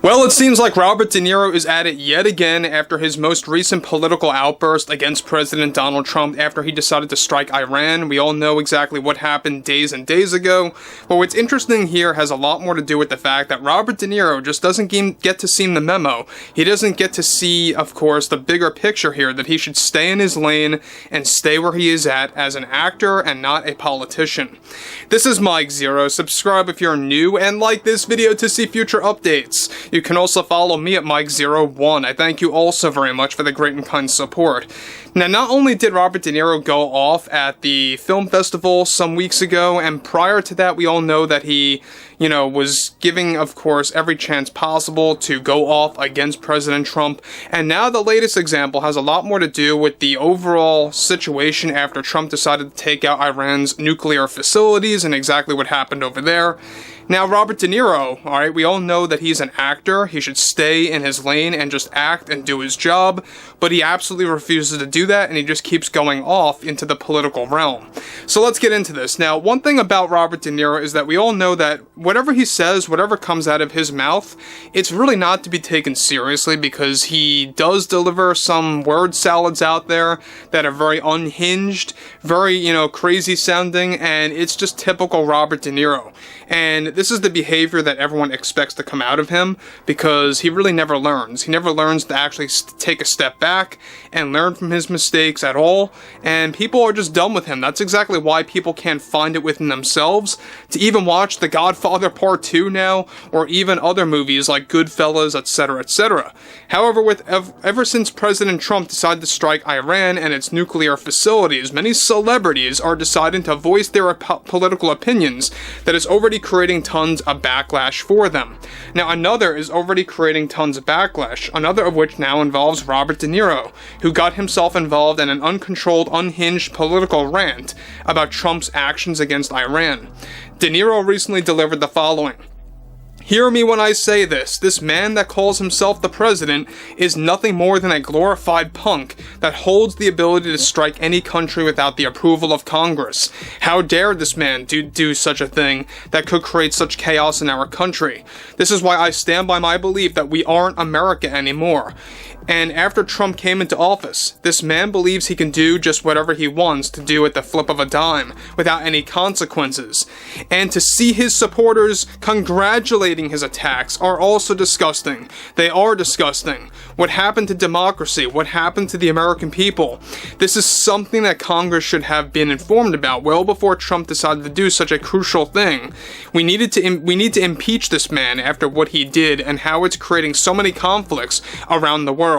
Well, it seems like Robert De Niro is at it yet again after his most recent political outburst against President Donald Trump after he decided to strike Iran. We all know exactly what happened days and days ago. But what's interesting here has a lot more to do with the fact that Robert De Niro just doesn't get to see the memo. He doesn't get to see, of course, the bigger picture here, that he should stay in his lane and stay where he is at as an actor and not a politician. This is Mike Zero. Subscribe if you're new and like this video to see future updates. You can also follow me at Mike01. I thank you all so very much for the great and kind support. Now, not only did Robert De Niro go off at the film festival some weeks ago, and prior to that, we all know that he, was giving, of course, every chance possible to go off against President Trump. And now the latest example has a lot more to do with the overall situation after Trump decided to take out Iran's nuclear facilities and exactly what happened over there. Now, Robert De Niro, alright, we all know that he's an actor. He should stay in his lane and just act and do his job, but he absolutely refuses to do that, and he just keeps going off into the political realm. So let's get into this. Now, one thing about Robert De Niro is that we all know that whatever he says, whatever comes out of his mouth, it's really not to be taken seriously, because he does deliver some word salads out there that are very unhinged, very, crazy sounding, and it's just typical Robert De Niro. And this is the behavior that everyone expects to come out of him, because he really never learns. He never learns to actually take a step back and learn from his mistakes at all, and people are just done with him. That's exactly why people can't find it within themselves to even watch The Godfather Part 2 now, or even other movies like Goodfellas, etc., etc. However, ever since President Trump decided to strike Iran and its nuclear facilities, many celebrities are deciding to voice their political opinions that is already creating tons of backlash for them. Now, another is already creating tons of backlash, another of which now involves Robert De Niro, who got himself involved in an uncontrolled, unhinged political rant about Trump's actions against Iran. De Niro recently delivered the following. "Hear me when I say this. This man that calls himself the president is nothing more than a glorified punk that holds the ability to strike any country without the approval of Congress. How dare this man do such a thing that could create such chaos in our country? This is why I stand by my belief that we aren't America anymore. And after Trump came into office, this man believes he can do just whatever he wants to do at the flip of a dime, without any consequences. And to see his supporters congratulating his attacks are also disgusting. They are disgusting. What happened to democracy? What happened to the American people? This is something that Congress should have been informed about well before Trump decided to do such a crucial thing. We need to impeach this man after what he did and how it's creating so many conflicts around the world.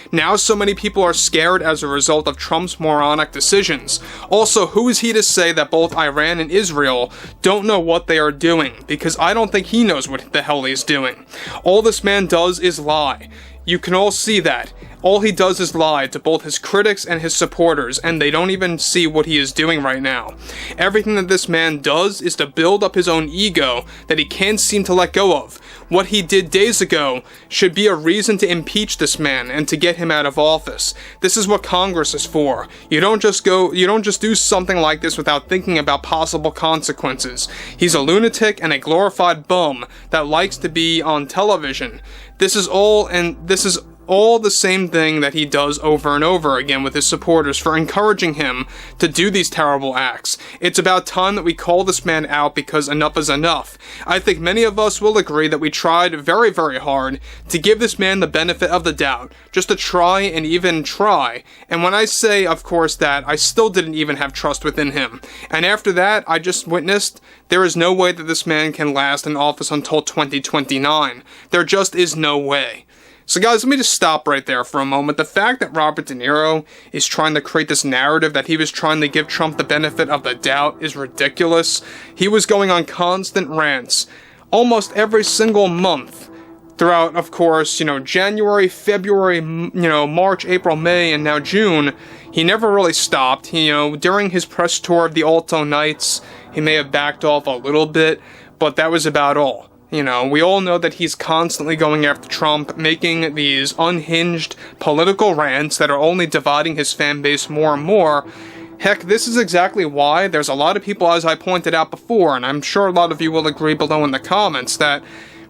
Now so many people are scared as a result of Trump's moronic decisions. Also, who is he to say that both Iran and Israel don't know what they are doing? Because I don't think he knows what the hell he's doing. All this man does is lie. You can all see that. All he does is lie to both his critics and his supporters, and they don't even see what he is doing right now. Everything that this man does is to build up his own ego that he can't seem to let go of. What he did days ago should be a reason to impeach this man and to get him out of office. This is what Congress is for. You don't just do something like this without thinking about possible consequences. He's a lunatic and a glorified bum that likes to be on television. This is all the same thing that he does over and over again with his supporters for encouraging him to do these terrible acts. It's about time that we call this man out, because enough is enough. I think many of us will agree that we tried very, very hard to give this man the benefit of the doubt, just to try and even try. And when I say, of course, that, I still didn't even have trust within him. And after that, I just witnessed there is no way that this man can last in office until 2029. There just is no way. So guys, let me just stop right there for a moment. The fact that Robert De Niro is trying to create this narrative that he was trying to give Trump the benefit of the doubt is ridiculous. He was going on constant rants almost every single month throughout, of course, January, February, March, April, May, and now June. He never really stopped. During his press tour of the Alto nights, he may have backed off a little bit, but that was about all. We all know that he's constantly going after Trump, making these unhinged political rants that are only dividing his fan base more and more. Heck, this is exactly why there's a lot of people, as I pointed out before, and I'm sure a lot of you will agree below in the comments, that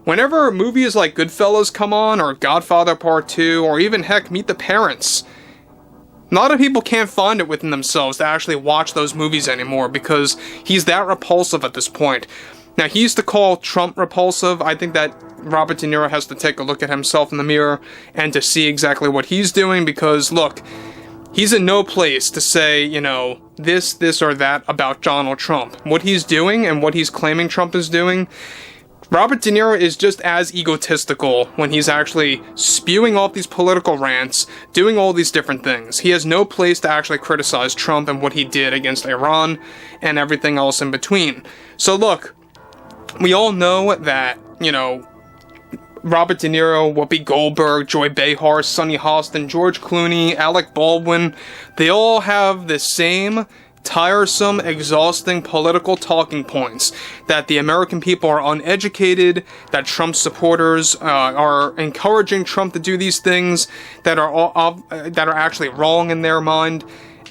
Whenever movies like Goodfellas come on, or Godfather Part 2, or even heck, Meet the Parents, a lot of people can't find it within themselves to actually watch those movies anymore because he's that repulsive at this point. Now, he used to call Trump repulsive. I think that Robert De Niro has to take a look at himself in the mirror and to see exactly what he's doing because, look, he's in no place to say, you know, this or that about Donald Trump. What he's doing and what he's claiming Trump is doing, Robert De Niro is just as egotistical when he's actually spewing off these political rants, doing all these different things. He has no place to actually criticize Trump and what he did against Iran and everything else in between. So look, we all know that, you know, Robert De Niro, Whoopi Goldberg, Joy Behar, Sonny Hostin, George Clooney, Alec Baldwin, they all have the same tiresome, exhausting political talking points that the American people are uneducated, that Trump supporters are encouraging Trump to do these things that are actually wrong in their mind.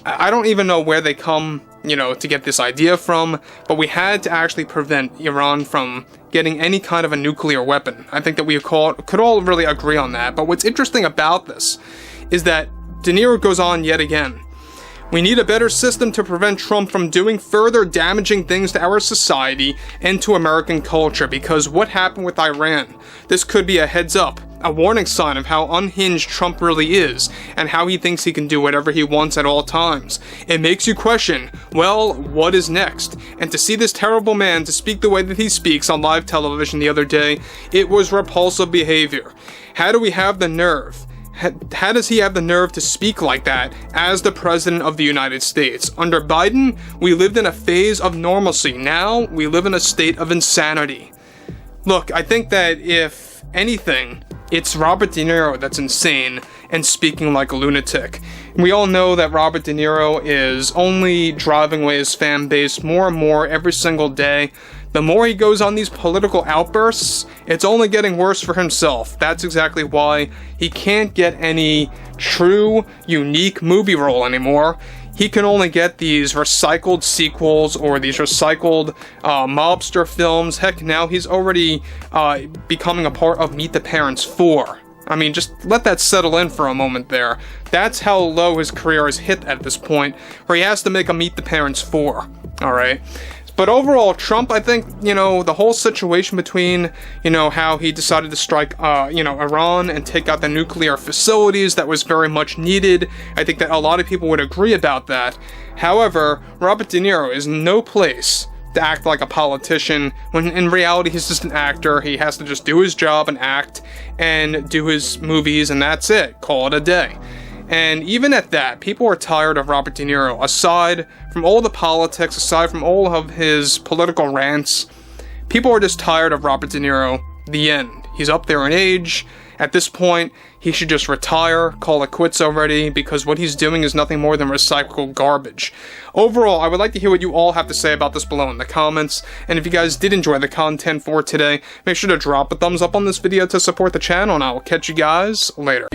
I don't even know where they come, you know, to get this idea from, but we had to actually prevent Iran from getting any kind of a nuclear weapon. I think that we could all really agree on that. But what's interesting about this is that De Niro goes on yet again. We need a better system to prevent Trump from doing further damaging things to our society and to American culture, because what happened with Iran, this could be a heads up, a warning sign of how unhinged Trump really is, and how he thinks he can do whatever he wants at all times. It makes you question, well, what is next? And to see this terrible man to speak the way that he speaks on live television the other day, it was repulsive behavior. How do we have the nerve? How does he have the nerve to speak like that as the President of the United States? Under Biden, we lived in a phase of normalcy. Now, we live in a state of insanity. Look, I think that if anything, it's Robert De Niro that's insane and speaking like a lunatic. We all know that Robert De Niro is only driving away his fan base more and more every single day. The more he goes on these political outbursts, it's only getting worse for himself. That's exactly why he can't get any true, unique movie role anymore. He can only get these recycled sequels or these recycled mobster films. Heck, now he's already becoming a part of Meet the Parents 4. I mean, just let that settle in for a moment there. That's how low his career is hit at this point, where he has to make a Meet the Parents 4. Alright? But overall, Trump, I think, you know, the whole situation between, you know, how he decided to strike, you know, Iran and take out the nuclear facilities, that was very much needed. I think that a lot of people would agree about that. However, Robert De Niro is in no place to act like a politician, when in reality he's just an actor. He has to just do his job and act and do his movies, and that's it. Call it a day. And even at that, people are tired of Robert De Niro. Aside from all the politics, aside from all of his political rants, people are just tired of Robert De Niro. The end. He's up there in age. At this point, he should just retire, call it quits already, because what he's doing is nothing more than recycled garbage. Overall, I would like to hear what you all have to say about this below in the comments, and if you guys did enjoy the content for today, make sure to drop a thumbs up on this video to support the channel, and I will catch you guys later.